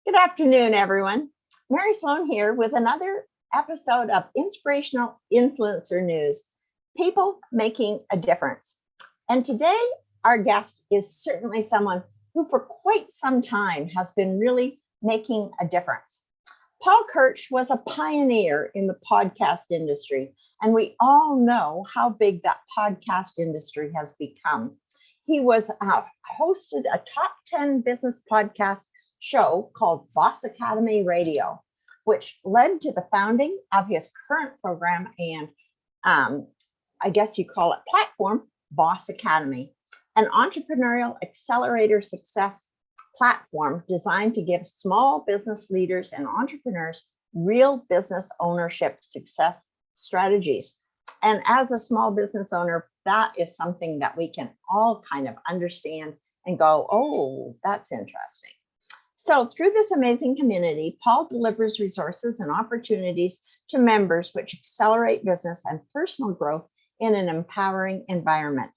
Good afternoon, everyone. Mary Sloan here with another episode of Inspirational Influencer News, People Making a Difference. And today, our guest is certainly someone who for quite some time has been really making a difference. Paul Kirch was a pioneer in the podcast industry, and we all know how big that podcast industry has become. He hosted a top 10 business podcast show called Boss Academy Radio, which led to the founding of his current program and I guess you call it platform, Boss Academy, an entrepreneurial accelerator success platform designed to give small business leaders and entrepreneurs real business ownership success strategies. And as a small business owner, that is something that we can all kind of understand and go, oh, that's interesting. So through this amazing community, Paul delivers resources and opportunities to members which accelerate business and personal growth in an empowering environment.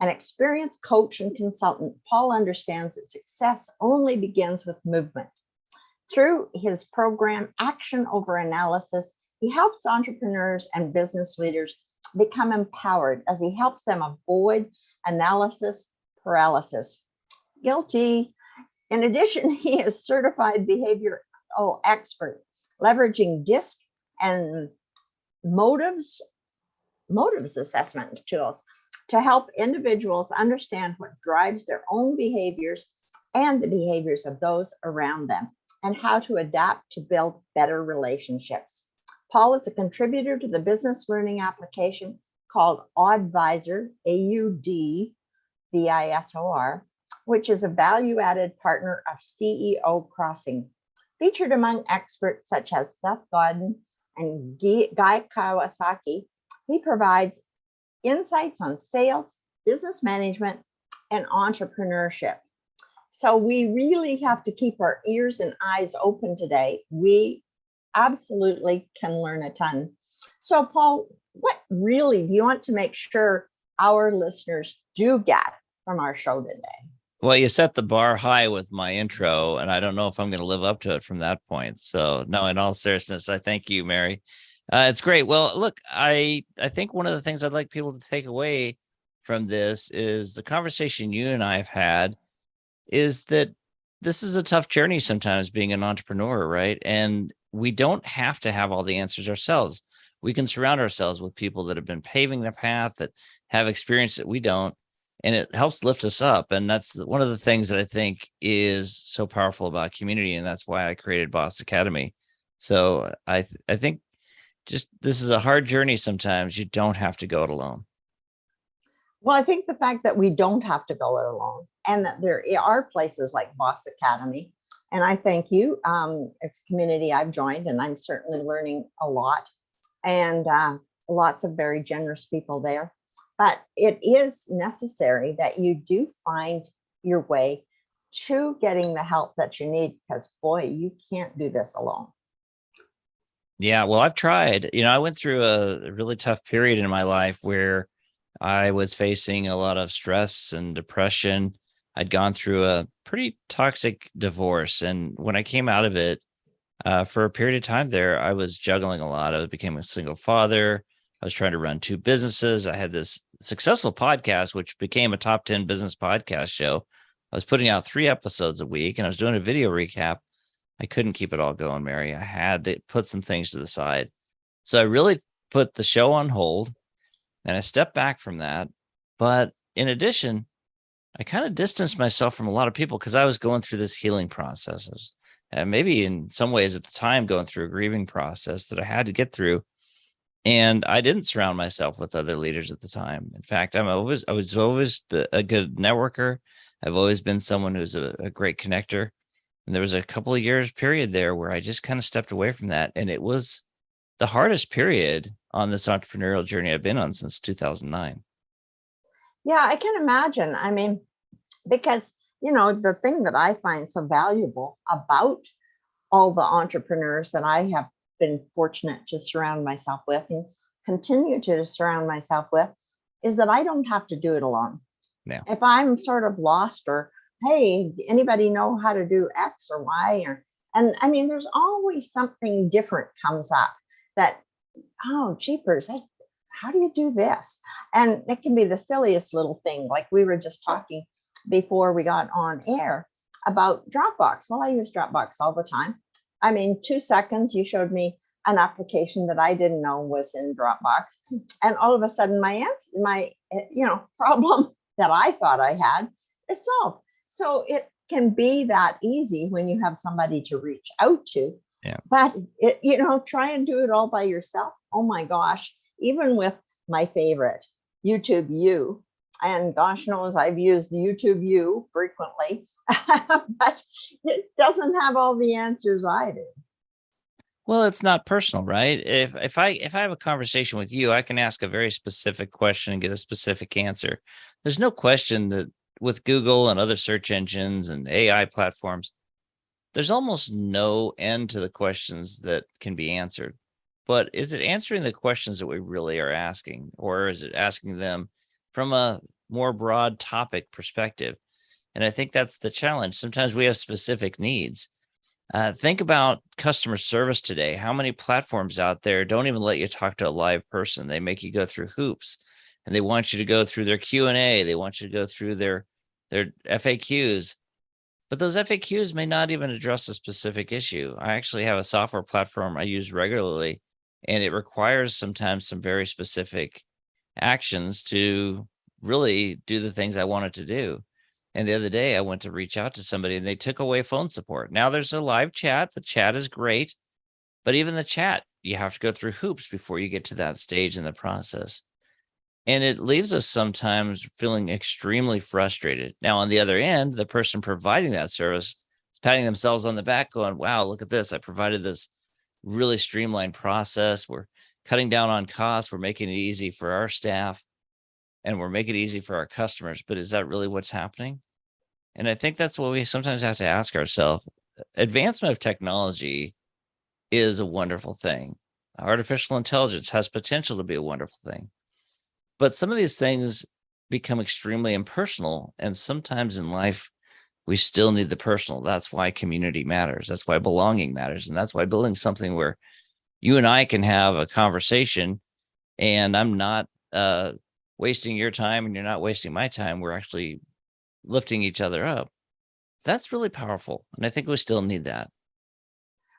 An experienced coach and consultant, Paul understands that success only begins with movement. Through his program, Action Over Analysis, he helps entrepreneurs and business leaders become empowered as he helps them avoid analysis paralysis. Guilty. In addition, he is certified behavioral expert, leveraging DISC and motives assessment tools to help individuals understand what drives their own behaviors and the behaviors of those around them, and how to adapt to build better relationships. Paul is a contributor to the business learning application called Audvisor, AUDVISOR, which is a value-added partner of CEO Crossing. Featured among experts such as Seth Godin and Guy Kawasaki, he provides insights on sales, business management, and entrepreneurship. So we really have to keep our ears and eyes open today. We absolutely can learn a ton. So Paul, what really do you want to make sure our listeners do get from our show today? Well, you set the bar high with my intro, and I don't know if I'm going to live up to it from that point. So no, in all seriousness, I thank you, Mary. It's great. Well, look, I think one of the things I'd like people to take away from this is the conversation you and I have had is that this is a tough journey sometimes being an entrepreneur, right? And we don't have to have all the answers ourselves. We can surround ourselves with people that have been paving the path, that have experience that we don't, and it helps lift us up. And that's one of the things that I think is so powerful about community, and that's why I created Boss Academy. So I think just this is a hard journey sometimes. You don't have to go it alone. Well, I think the fact that we don't have to go it alone and that there are places like Boss Academy, and I thank you. It's a community I've joined, and I'm certainly learning a lot, and lots of very generous people there. But it is necessary that you do find your way to getting the help that you need, because boy, you can't do this alone. Yeah, well, I've tried. I went through a really tough period in my life where I was facing a lot of stress and depression. I'd gone through a pretty toxic divorce. And when I came out of it, for a period of time there, I was juggling a lot. I became a single father. I was trying to run two businesses. I had this successful podcast, which became a top 10 business podcast show. I was putting out 3 episodes a week, and I was doing a video recap. I couldn't keep it all going, Mary. I had to put some things to the side. So I really put the show on hold, and I stepped back from that. But in addition, I kind of distanced myself from a lot of people because I was going through this healing processes. And maybe in some ways at the time going through a grieving process that I had to get through. And I didn't surround myself with other leaders at the time. In fact, I was always a good networker. I've always been someone who's a great connector. And there was a couple of years period there where I just kind of stepped away from that. And it was the hardest period on this entrepreneurial journey I've been on since 2009. Yeah, I can imagine. I mean, because, the thing that I find so valuable about all the entrepreneurs that I have been fortunate to surround myself with and continue to surround myself with is that I don't have to do it alone. Yeah. If I'm sort of lost or hey, anybody know how to do X or Y? And I mean, there's always something different comes up that, oh, jeepers, how do you do this? And it can be the silliest little thing. Like we were just talking before we got on air about Dropbox. Well, I use Dropbox all the time. I mean, 2 seconds, you showed me an application that I didn't know was in Dropbox. And all of a sudden my problem that I thought I had is solved. So it can be that easy when you have somebody to reach out to. Yeah. But try and do it all by yourself. Oh my gosh, even with my favorite, YouTube U. And gosh knows I've used YouTube U frequently, but it doesn't have all the answers I do. Well, it's not personal, right? If I have a conversation with you, I can ask a very specific question and get a specific answer. There's no question that with Google and other search engines and AI platforms, there's almost no end to the questions that can be answered. But is it answering the questions that we really are asking, or is it asking them from a more broad topic perspective? And I think that's the challenge. Sometimes we have specific needs. Think about customer service today. How many platforms out there don't even let you talk to a live person? They make you go through hoops, and they want you to go through their Q&A. They want you to go through their FAQs. But those FAQs may not even address a specific issue. I actually have a software platform I use regularly, and it requires sometimes some very specific actions to really do the things I wanted to do. And the other day I went to reach out to somebody and they took away phone support. Now there's a live chat. The chat is great, but even the chat, you have to go through hoops before you get to that stage in the process. And it leaves us sometimes feeling extremely frustrated. Now, on the other end, the person providing that service is patting themselves on the back going, wow, look at this. I provided this really streamlined process. We're cutting down on costs. We're making it easy for our staff and we're making it easy for our customers. But is that really what's happening? And I think that's what we sometimes have to ask ourselves. Advancement of technology is a wonderful thing. Artificial intelligence has potential to be a wonderful thing. But some of these things become extremely impersonal. And sometimes in life, we still need the personal. That's why community matters. That's why belonging matters. And that's why building something where you and I can have a conversation and I'm not wasting your time and you're not wasting my time. We're actually lifting each other up. That's really powerful. And I think we still need that.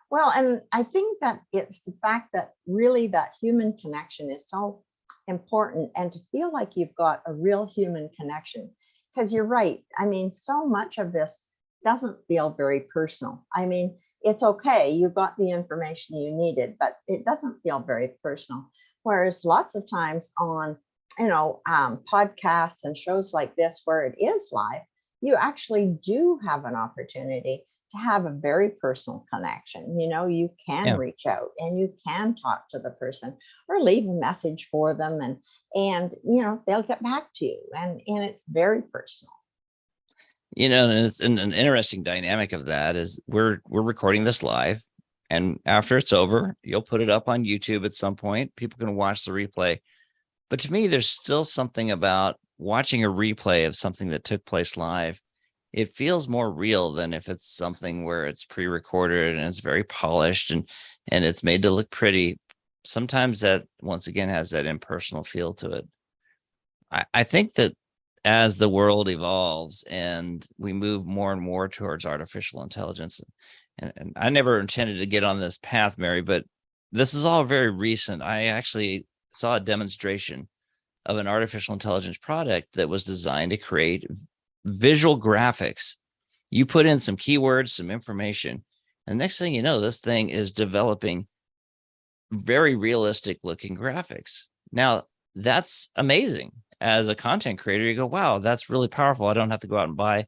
Well, and I think that it's the fact that really that human connection is so important, and to feel like you've got a real human connection. Because you're right. I mean, so much of this doesn't feel very personal. I mean, it's okay. You got the information you needed, but it doesn't feel very personal. Whereas lots of times on, podcasts and shows like this, where it is live, you actually do have an opportunity to have a very personal connection. You can Yeah. reach out and you can talk to the person or leave a message for them, and they'll get back to you, and it's very personal. And it's an interesting dynamic of that is we're recording this live, and after it's over, you'll put it up on YouTube at some point. People can watch the replay. But to me, there's still something about watching a replay of something that took place live. It feels more real than if it's something where it's pre-recorded and it's very polished and it's made to look pretty. Sometimes that once again has that impersonal feel to it. I think that as the world evolves and we move more and more towards artificial intelligence, and I never intended to get on this path, Mary, but this is all very recent. I actually saw a demonstration of an artificial intelligence product that was designed to create visual graphics. You put in some keywords, some information, and next thing you know, this thing is developing very realistic looking graphics. Now, that's amazing. As a content creator, you go, wow, that's really powerful. I don't have to go out and buy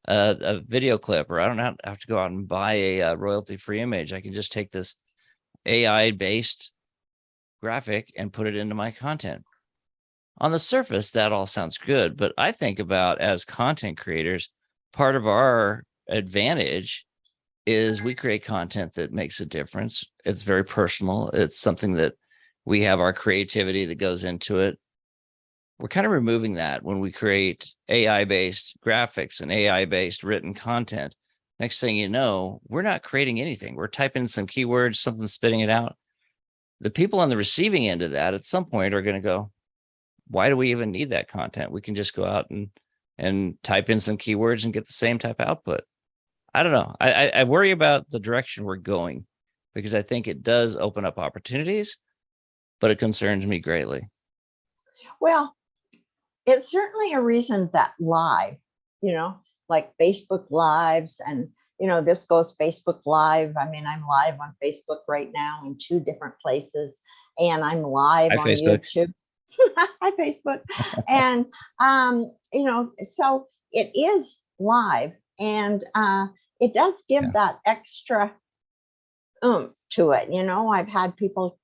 a video clip, or I don't have to go out and buy a royalty-free image. I can just take this AI-based graphic and put it into my content. On the surface, that all sounds good, but I think about as content creators, part of our advantage is we create content that makes a difference. It's very personal. It's something that we have our creativity that goes into it. we're kind of removing that when we create AI-based graphics and AI-based written content. Next thing you know, we're not creating anything. We're typing in some keywords, something spitting it out. The people on the receiving end of that at some point are going to go, why do we even need that content? We can just go out and type in some keywords and get the same type of output. I don't know. I worry about the direction we're going because I think it does open up opportunities, but it concerns me greatly. Well, it's certainly a reason that live, like Facebook Lives and, this goes Facebook Live. I mean, I'm live on Facebook right now in 2 different places, and I'm live Hi, on Facebook. YouTube. Hi, Facebook. And, so it is live, and it does give that extra oomph to it. I've had people,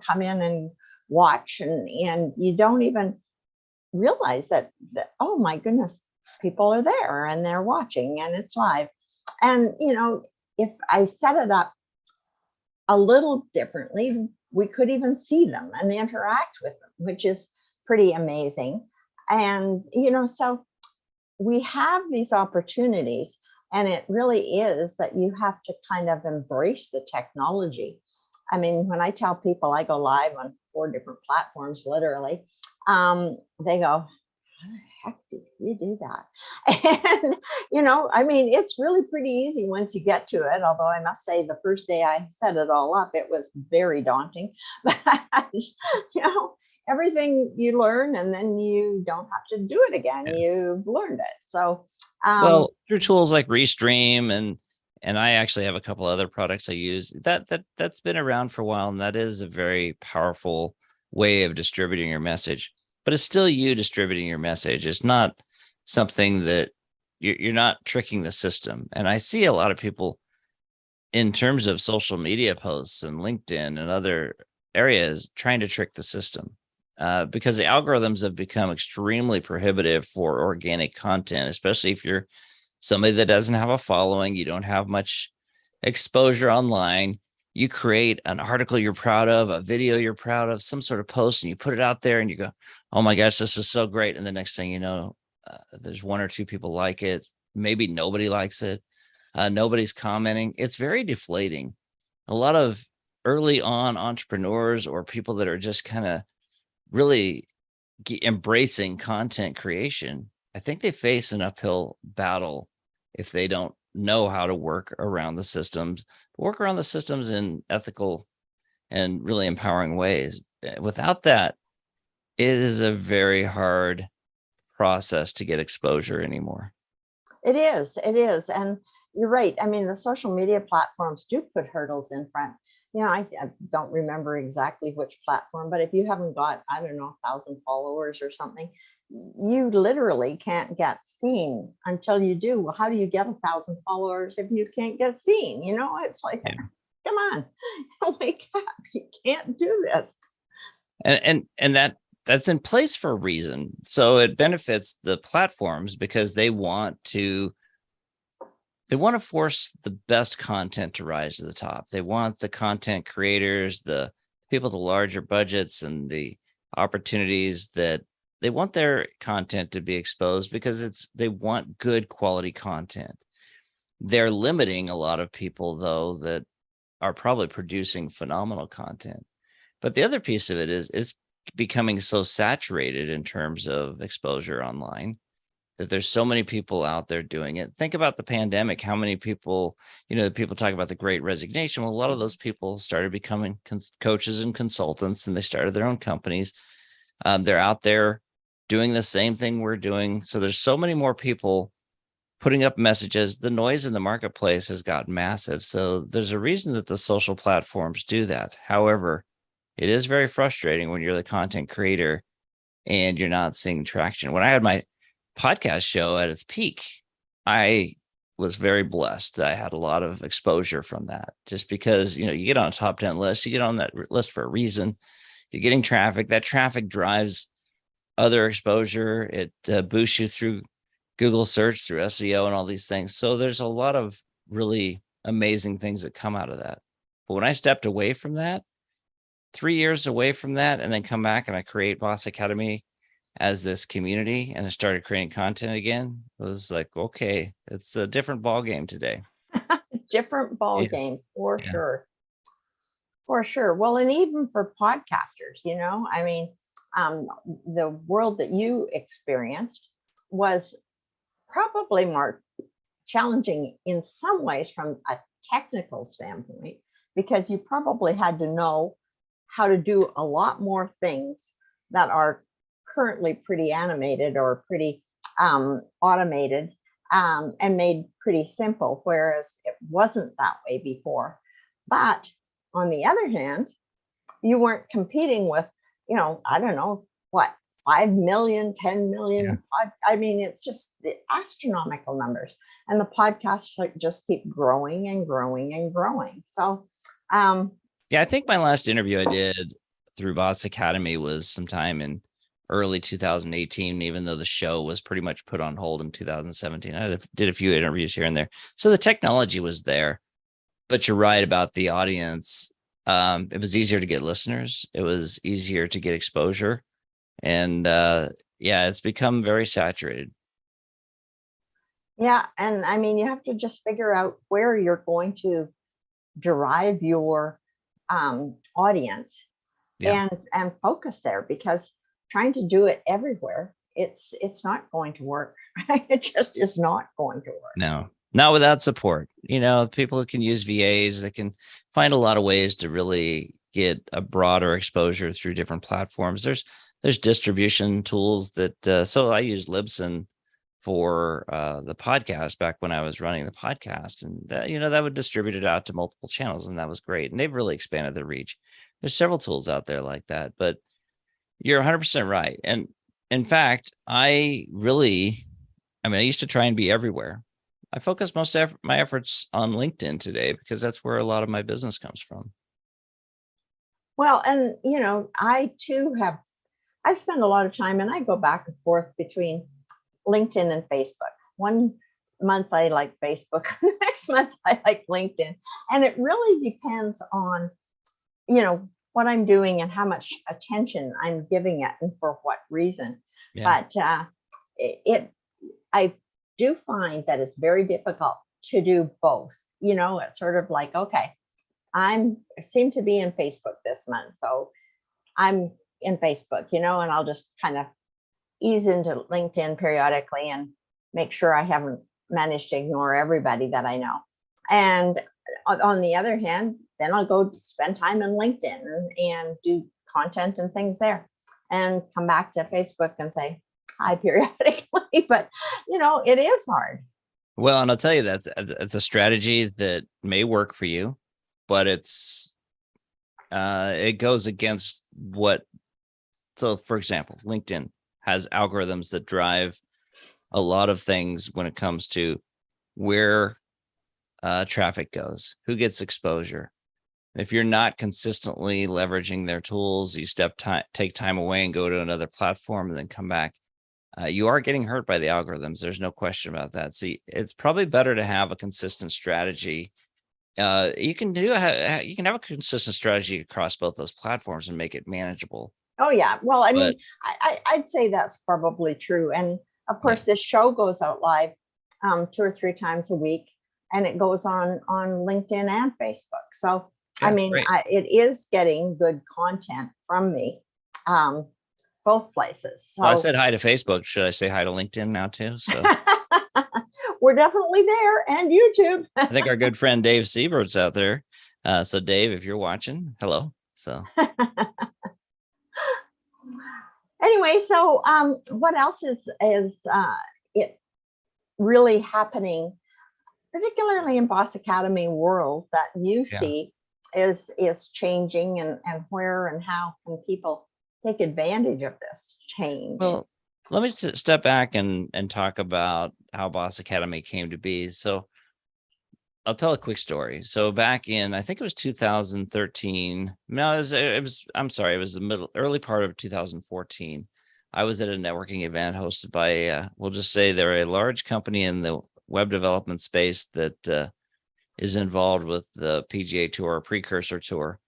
come in and watch, and you don't even realize that, oh my goodness, people are there and they're watching and it's live. And if I set it up a little differently, we could even see them and interact with them, which is pretty amazing. And so we have these opportunities, and it really is that you have to kind of embrace the technology. I mean, when I tell people I go live on 4 different platforms, literally, they go, how the heck do you do that? And, I mean, it's really pretty easy once you get to it. Although I must say the first day I set it all up, it was very daunting. But, everything you learn, and then you don't have to do it again. Yeah. You've learned it. So, well, through tools like Restream and I actually have a couple other products I use that's been around for a while, and that is a very powerful way of distributing your message. But it's still you distributing your message. It's not something that you're not tricking the system. And I see a lot of people in terms of social media posts and LinkedIn and other areas trying to trick the system because the algorithms have become extremely prohibitive for organic content, especially if you're somebody that doesn't have a following, you don't have much exposure online. You create an article you're proud of, a video you're proud of, some sort of post, and you put it out there and you go, oh my gosh, this is so great. And the next thing you know, there's 1 or 2 people like it. Maybe nobody likes it. Nobody's commenting. It's very deflating. A lot of early on entrepreneurs or people that are just kind of really embracing content creation, I think they face an uphill battle if they don't know how to work around the systems in ethical and really empowering ways. Without that, it is a very hard process to get exposure anymore. It is. And you're right. I mean, the social media platforms do put hurdles in front. I don't remember exactly which platform, but if you haven't got, I don't know, 1,000 followers or something, you literally can't get seen until you do. Well, how do you get 1,000 followers if you can't get seen? It's like, come on, wake up. You can't do this. And that's in place for a reason. So it benefits the platforms because they want to force the best content to rise to the top. They want the content creators, the people with the larger budgets and the opportunities, that they want their content to be exposed because they want good quality content. They're limiting a lot of people, though, that are probably producing phenomenal content. But the other piece of it is it's becoming so saturated in terms of exposure online that there's so many people out there doing it. Think about the pandemic, how many people, people talk about the great resignation. Well, a lot of those people started becoming coaches and consultants, and they started their own companies. They're out there doing the same thing we're doing. So there's so many more people putting up messages. The noise in the marketplace has gotten massive. So there's a reason that the social platforms do that. However, it is very frustrating when you're the content creator and you're not seeing traction. When I had my podcast show at its peak, I was very blessed. I had a lot of exposure from that, just because, you get on a top 10 list, you get on that list for a reason. You're getting traffic. That traffic drives other exposure. It boosts you through Google search, through SEO and all these things. So there's a lot of really amazing things that come out of that. But when I stepped away from that, 3 years away from that, and then come back and I create Boss Academy, as this community and I started creating content again, it was like, okay, it's a different ball game today. Different ball Yeah. game for Yeah. sure. For sure. Well, and even for podcasters, I mean, the world that you experienced was probably more challenging in some ways from a technical standpoint, because you probably had to know how to do a lot more things that are currently pretty animated or pretty automated, and made pretty simple, whereas it wasn't that way before. But on the other hand, you weren't competing with, I don't know what, 5 million, 10 million. I mean, it's just the astronomical numbers. And the podcasts just keep growing and growing and growing. So, yeah, I think my last interview I did through Bots Academy was sometime in early 2018, even though the show was pretty much put on hold in 2017. I did a few interviews here and there. So the technology was there, but you're right about the audience. It was easier to get listeners. It was easier to get exposure. And yeah, it's become very saturated. yeah. And I mean, you have to just figure out where you're going to derive your audience, Yeah. and focus there, because trying to do it everywhere, it's not going to work. It just is not going to work. No, not without support. People who can use VAs, they can find a lot of ways to really get a broader exposure through different platforms. There's distribution tools that, so I use Libsyn for the podcast back when I was running the podcast, and that would distribute it out to multiple channels, and that was great. And they've really expanded their reach. There's several tools out there like that, but you're 100% right. And in fact, I used to try and be everywhere. I focus most of my efforts on LinkedIn today because that's where a lot of my business comes from. Well, and I've spent a lot of time, and I go back and forth between LinkedIn and Facebook. One month I like Facebook, next month I like LinkedIn. And it really depends on, what I'm doing and how much attention I'm giving it and for what reason. Yeah. But I do find that it's very difficult to do both. It's sort of like, okay, I seem to be in Facebook this month, so I'm in Facebook, and I'll just kind of ease into LinkedIn periodically and make sure I haven't managed to ignore everybody that I know. And on the other hand, then I'll go spend time on LinkedIn and do content and things there, and come back to Facebook and say hi periodically. But it is hard. Well, and I'll tell you that's a strategy that may work for you, but it goes against what. So, for example, LinkedIn has algorithms that drive a lot of things when it comes to where traffic goes, who gets exposure. If you're not consistently leveraging their tools, you take time away and go to another platform and then come back. You are getting hurt by the algorithms. There's no question about that. See, it's probably better to have a consistent strategy. You can have a consistent strategy across both those platforms and make it manageable. Oh yeah. Well, I mean, I'd say that's probably true. And of course, this show goes out live 2 or 3 times a week, and it goes on LinkedIn and Facebook. So I mean, it is getting good content from me, both places. So I said hi to Facebook. Should I say hi to LinkedIn now too? So we're definitely there, and YouTube. I think our good friend Dave Siebert's out there. So Dave, if you're watching, hello. So anyway, so what else is it really happening, particularly in Boss Academy world, that you see is changing, and where and how can people take advantage of this change? Well, let me step back and talk about how Boss Academy came to be. So I'll tell a quick story. So back in, I think it was 2013. No, I'm sorry. It was the early part of 2014. I was at a networking event hosted by, we'll just say they're a large company in the web development space that is involved with the PGA Tour, Precursor Tour.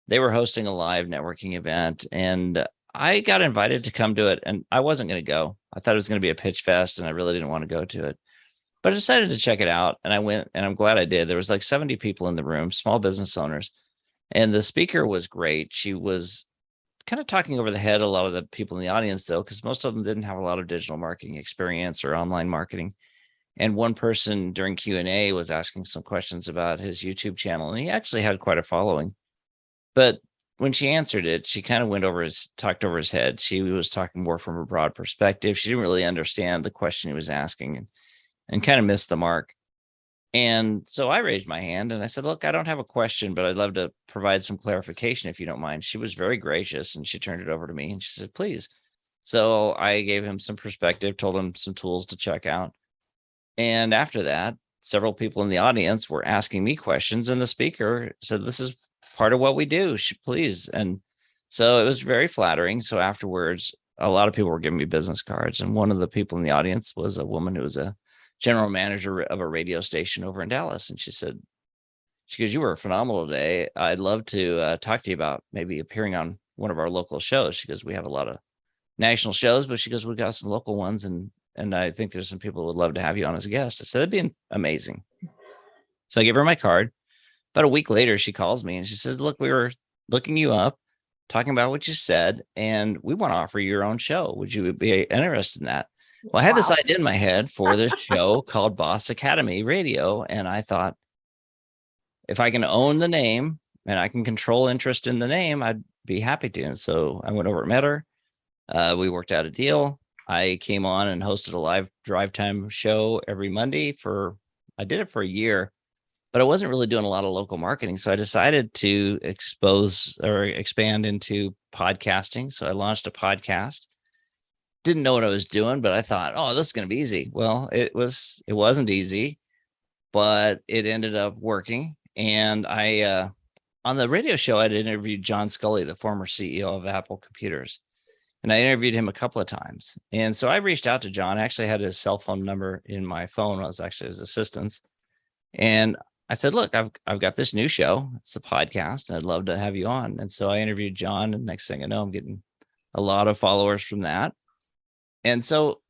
They were hosting a live networking event, and I got invited to come to it, and I wasn't going to go. I thought it was going to be a pitch fest, and I really didn't want to go to it. But I decided to check it out, and I went, and I'm glad I did. There was like 70 people in the room, small business owners, and the speaker was great. She was kind of talking over the head a lot of the people in the audience, though, because most of them didn't have a lot of digital marketing experience or online marketing. And one person during Q&A was asking some questions about his YouTube channel, and he actually had quite a following. But when she answered it, she kind of talked over his head. She was talking more from a broad perspective. She didn't really understand the question he was asking, and kind of missed the mark. And so I raised my hand and I said, look, I don't have a question, but I'd love to provide some clarification if you don't mind. She was very gracious, and she turned it over to me and she said, please. So I gave him some perspective, told him some tools to check out. And after that, several people in the audience were asking me questions, and the speaker said, this is part of what we do. Please. And so it was very flattering. So afterwards, a lot of people were giving me business cards. And one of the people in the audience was a woman who was a general manager of a radio station over in Dallas. And she goes, you were phenomenal today. I'd love to talk to you about maybe appearing on one of our local shows. She goes, we have a lot of national shows, but she goes, we've got some local ones. And I think there's some people who would love to have you on as a guest. I said, that'd be amazing. So I gave her my card. About a week later, she calls me and she says, look, we were looking you up, talking about what you said, and we want to offer you your own show. Would you be interested in that? Well, I had this idea in my head for this show called Boss Academy Radio. And I thought, if I can own the name and I can control interest in the name, I'd be happy to. And so I went over and met her. We worked out a deal. I came on and hosted a live drive time show every Monday I did it for a year, but I wasn't really doing a lot of local marketing. So I decided to expand into podcasting. So I launched a podcast. Didn't know what I was doing, but I thought, oh, this is going to be easy. Well, it wasn't easy, but it ended up working. And I, on the radio show, I interviewed John Scully, the former CEO of Apple Computers. And I interviewed him a couple of times. And so I reached out to John. I actually had his cell phone number in my phone. I was actually his assistant. And I said, look, I've got this new show. It's a podcast, and I'd love to have you on. And so I interviewed John. And next thing I know, I'm getting a lot of followers from that. And so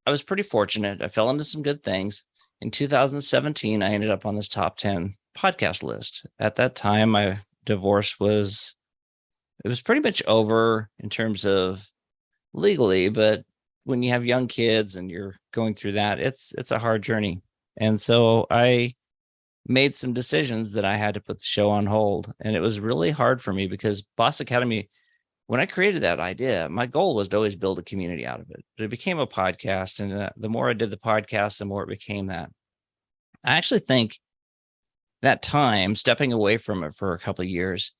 I was pretty fortunate. I fell into some good things. In 2017, I ended up on this top 10 podcast list. At that time, my divorce was pretty much over in terms of legally, but when you have young kids and you're going through that, it's a hard journey. And so I made some decisions that I had to put the show on hold. And it was really hard for me because Boss Academy, when I created that idea, my goal was to always build a community out of it. But it became a podcast. And the more I did the podcast, the more it became that. I actually think that time, stepping away from it for a couple of years,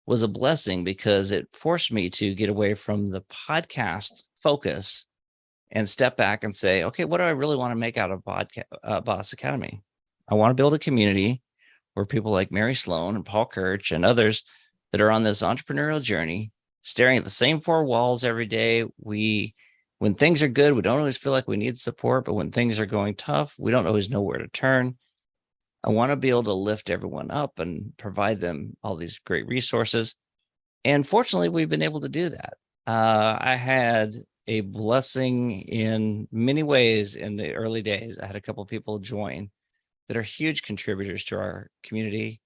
was a blessing because it forced me to get away from the podcast focus and step back and say, okay, what do I really want to make out of Boss Academy? I want to build a community where people like Mary Sloan and Paul Kirch and others that are on this entrepreneurial journey, staring at the same four walls every day. When things are good, we don't always feel like we need support, but when things are going tough, we don't always know where to turn. I want to be able to lift everyone up and provide them all these great resources. And fortunately, we've been able to do that. I had a blessing in many ways in the early days. I had a couple of people join that are huge contributors to our community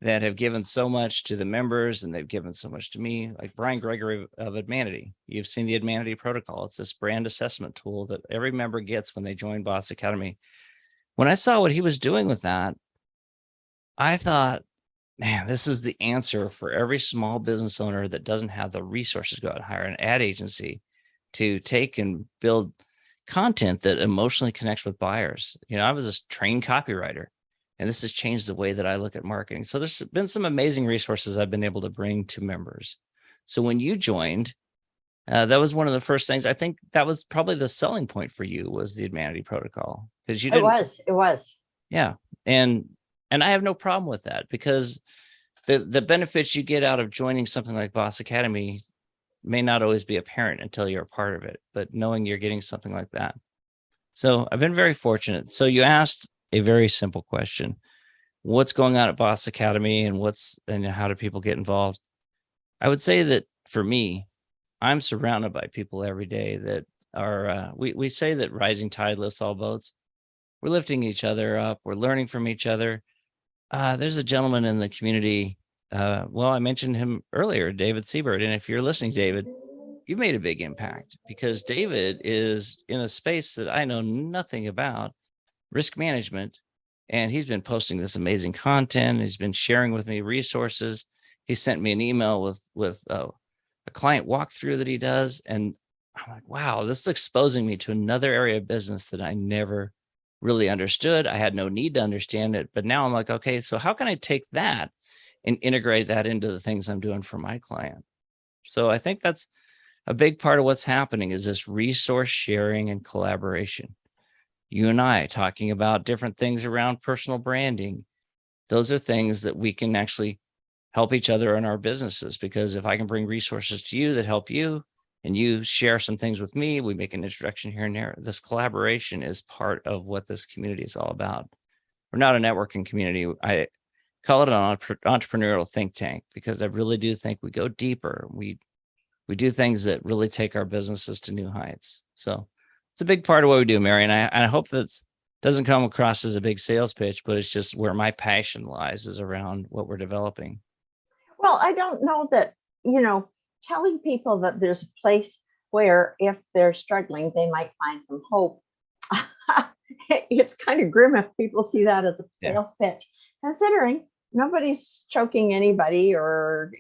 that have given so much to the members, and they've given so much to me, like Brian Gregory of Admanity. You've seen the Admanity protocol. It's this brand assessment tool that every member gets when they join Boss Academy. When I saw what he was doing with that, I thought, man, this is the answer for every small business owner that doesn't have the resources to go out and hire an ad agency to take and build content that emotionally connects with buyers. I was a trained copywriter, and this has changed the way that I look at marketing. So there's been some amazing resources I've been able to bring to members. So when you joined, that was one of the first things. I think that was probably the selling point for you, was the Admanity protocol, because you didn't. It was. Yeah. And I have no problem with that, because the benefits you get out of joining something like Boss Academy may not always be apparent until you're a part of it, but knowing you're getting something like that. So I've been very fortunate. So you asked a very simple question: what's going on at Boss Academy, and how do people get involved? I would say that for me, I'm surrounded by people every day that are, we say that rising tide lifts all boats. We're lifting each other up. We're learning from each other. There's a gentleman in the community. Well, I mentioned him earlier, David Siebert. And if you're listening, David, you've made a big impact because David is in a space that I know nothing about, risk management. And he's been posting this amazing content. He's been sharing with me resources. He sent me an email with a client walkthrough that he does. And I'm like, wow, this is exposing me to another area of business that I never really understood. I had no need to understand it. But now I'm like, okay, so how can I take that and integrate that into the things I'm doing for my client? So I think that's a big part of what's happening is this resource sharing and collaboration. You and I talking about different things around personal branding. Those are things that we can actually help each other in our businesses, because if I can bring resources to you that help you and you share some things with me, we make an introduction here and there. This collaboration is part of what this community is all about. We're not a networking community. I call it an entrepreneurial think tank because I really do think we go deeper. We do things that really take our businesses to new heights. So it's a big part of what we do, Mary. And I hope that doesn't come across as a big sales pitch, but it's just where my passion lies is around what we're developing. Well, I don't know that, telling people that there's a place where if they're struggling, they might find some hope. It's kind of grim if people see that as a sales pitch, considering nobody's choking anybody or,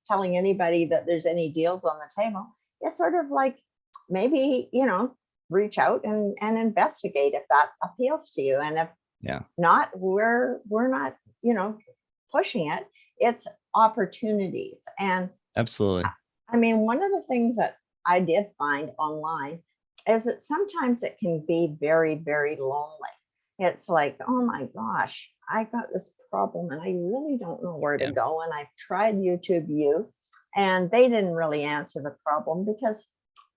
telling anybody that there's any deals on the table. It's sort of like maybe, reach out and investigate if that appeals to you. And if not, we're not, pushing it. It's opportunities. And absolutely. I mean, one of the things that I did find online is that sometimes it can be very, very lonely. It's like, oh my gosh, I got this problem and I really don't know where to go. And I've tried YouTube Youth and they didn't really answer the problem because,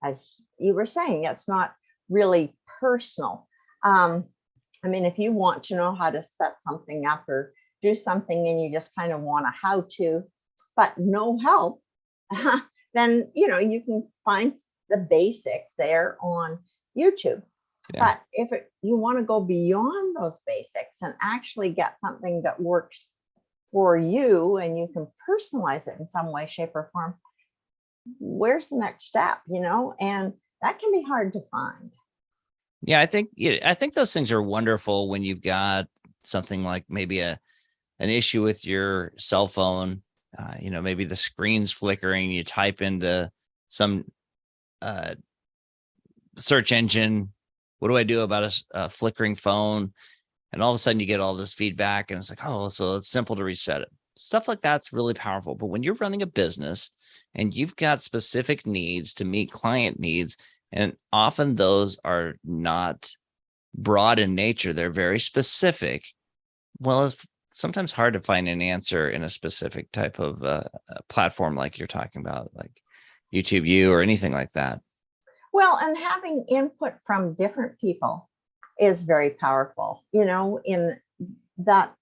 as you were saying, it's not really personal. I mean, if you want to know how to set something up or do something and you just kind of want a how to, but no help, then, you can find the basics there on YouTube. But if you want to go beyond those basics and actually get something that works for you and you can personalize it in some way, shape, or form, where's the next step, and that can be hard to find. Yeah, I think those things are wonderful when you've got something like maybe an issue with your cell phone, maybe the screen's flickering, you type into some search engine, what do I do about a flickering phone? And all of a sudden you get all this feedback and it's like, oh, so it's simple to reset it. Stuff like that's really powerful. But when you're running a business and you've got specific needs to meet client needs, and often those are not broad in nature, they're very specific. Well, it's sometimes hard to find an answer in a specific type of platform like you're talking about, like YouTube U or anything like that. Well, and having input from different people is very powerful, in that,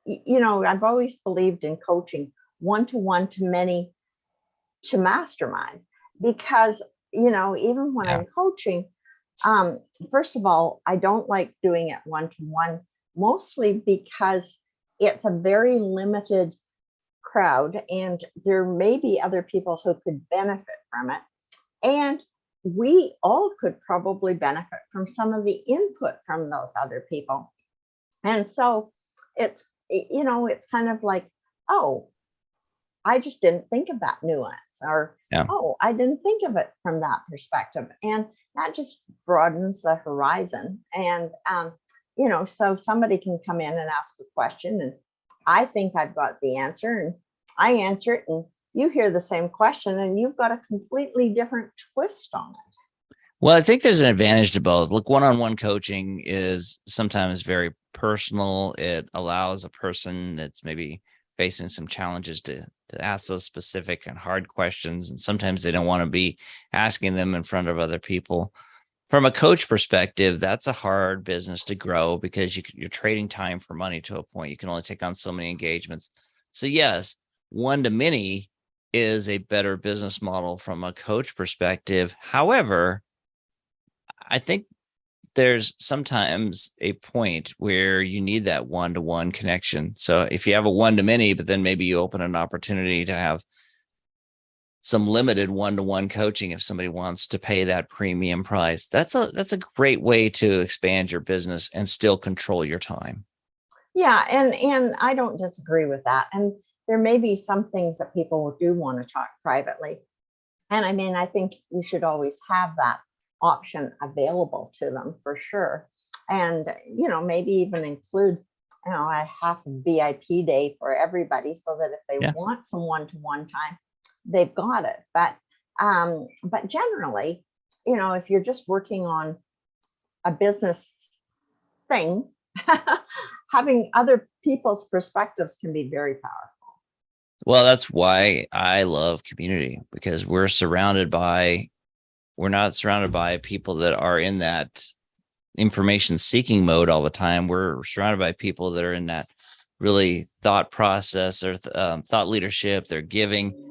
I've always believed in coaching one-to-one to many to mastermind, because, even when I'm coaching, first of all, I don't like doing it one-to-one, mostly because it's a very limited crowd and there may be other people who could benefit from it. And we all could probably benefit from some of the input from those other people. And so it's kind of like, oh, I just didn't think of that nuance, or, oh, I didn't think of it from that perspective. And that just broadens the horizon. And, so somebody can come in and ask a question and I think I've got the answer and I answer it and you hear the same question and you've got a completely different twist on it. Well, I think there's an advantage to both. Look, one-on-one coaching is sometimes very personal. It allows a person that's maybe facing some challenges to ask those specific and hard questions. And sometimes they don't want to be asking them in front of other people. From a coach perspective, that's a hard business to grow because you're trading time for money to a point. You can only take on so many engagements. So yes, one to many is a better business model from a coach perspective. However, I think there's sometimes a point where you need that one-to-one connection. So if you have a one-to-many, but then maybe you open an opportunity to have some limited one-to-one coaching if somebody wants to pay that premium price, that's a great way to expand your business and still control your time. Yeah, and I don't disagree with that. And there may be some things that people do want to talk privately. And I mean, I think you should always have that option available to them for sure. And, maybe even include, a half VIP day for everybody so that if they Yeah. want some one-to-one time, they've got it. But generally, if you're just working on a business thing, having other people's perspectives can be very powerful. Well, that's why I love community, because we're not surrounded by people that are in that information seeking mode all the time. We're surrounded by people that are in that really thought process or thought leadership. They're giving.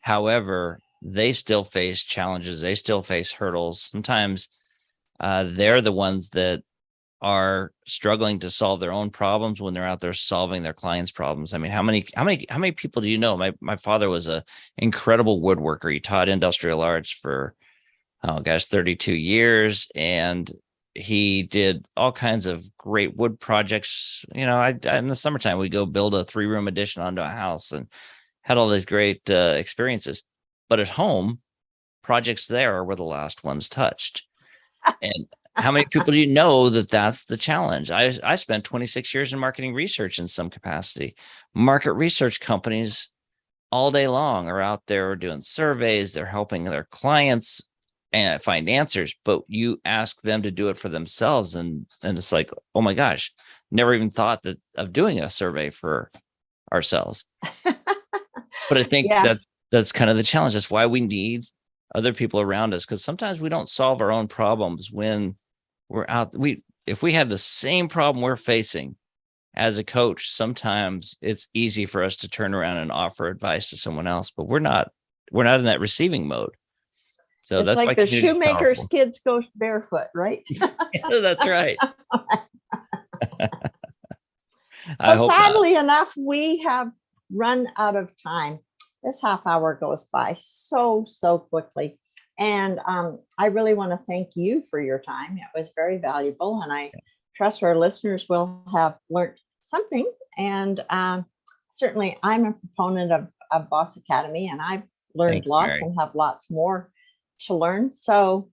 However, they still face challenges. They still face hurdles. Sometimes they're the ones that are struggling to solve their own problems when they're out there solving their clients' problems. I mean, how many people do you know? My father was a incredible woodworker. He taught industrial arts for 32 years, and he did all kinds of great wood projects. In the summertime, we go build a 3-room addition onto a house and had all these great experiences. But at home, projects there were the last ones touched. And how many people do you know that that's the challenge? I spent 26 years in marketing research in some capacity. Market research companies all day long are out there doing surveys. They're helping their clients and find answers, but you ask them to do it for themselves. And it's like, oh my gosh, never even thought of doing a survey for ourselves. But I think that's kind of the challenge. That's why we need other people around us, because sometimes we don't solve our own problems when we're out. If we have the same problem we're facing as a coach, sometimes it's easy for us to turn around and offer advice to someone else, but we're not in that receiving mode. So it's that's like the shoemaker's kids go barefoot, right? Yeah, that's right. Well, sadly enough, we have run out of time. This half hour goes by so quickly. And I really want to thank you for your time. It was very valuable. And I trust our listeners will have learned something. And certainly I'm a proponent of Boss Academy, and I've learned lots and have lots more to learn. So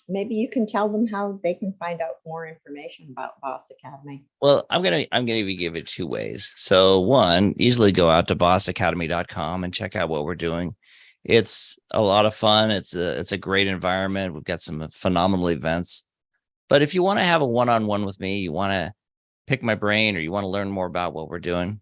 maybe you can tell them how they can find out more information about Boss Academy. Well, I'm gonna give it 2 ways. So one, easily go out to bossacademy.com and check out what we're doing. It's a lot of fun. It's a great environment. We've got some phenomenal events. But if you want to have a one-on-one with me, you want to pick my brain, or you want to learn more about what we're doing,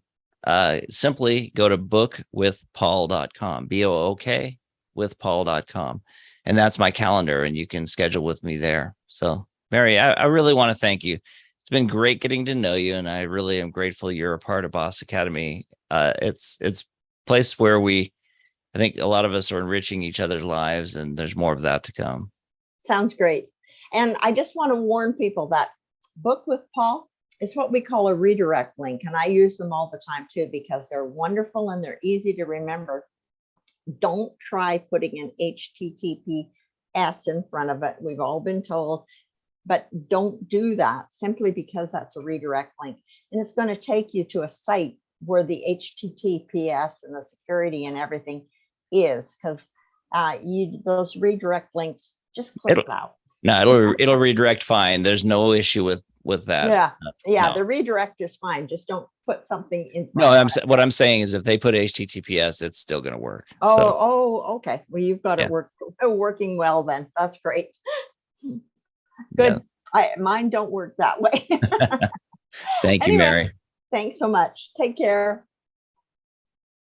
simply go to bookwithpaul.com, BOOK with paul.com. And that's my calendar, and you can schedule with me there. So, Mary, I really want to thank you. It's been great getting to know you, and I really am grateful you're a part of Boss Academy. It's a place where I think a lot of us are enriching each other's lives, and there's more of that to come. Sounds great. And I just want to warn people that Book with Paul is what we call a redirect link. And I use them all the time too, because they're wonderful and they're easy to remember. Don't try putting an HTTPS in front of it. We've all been told, but don't do that, simply because that's a redirect link. And it's going to take you to a site where the HTTPS and the security and everything is, because those redirect links, just click it out. No, it'll redirect fine. There's no issue with that. Yeah. No. The redirect is fine. Just don't put something in front. No, what I'm saying is, if they put HTTPS, it's still going to work. Okay. Well, you've got it working well then. That's great. Good. Yeah. Mine don't work that way. Thank you, Mary. Thanks so much. Take care.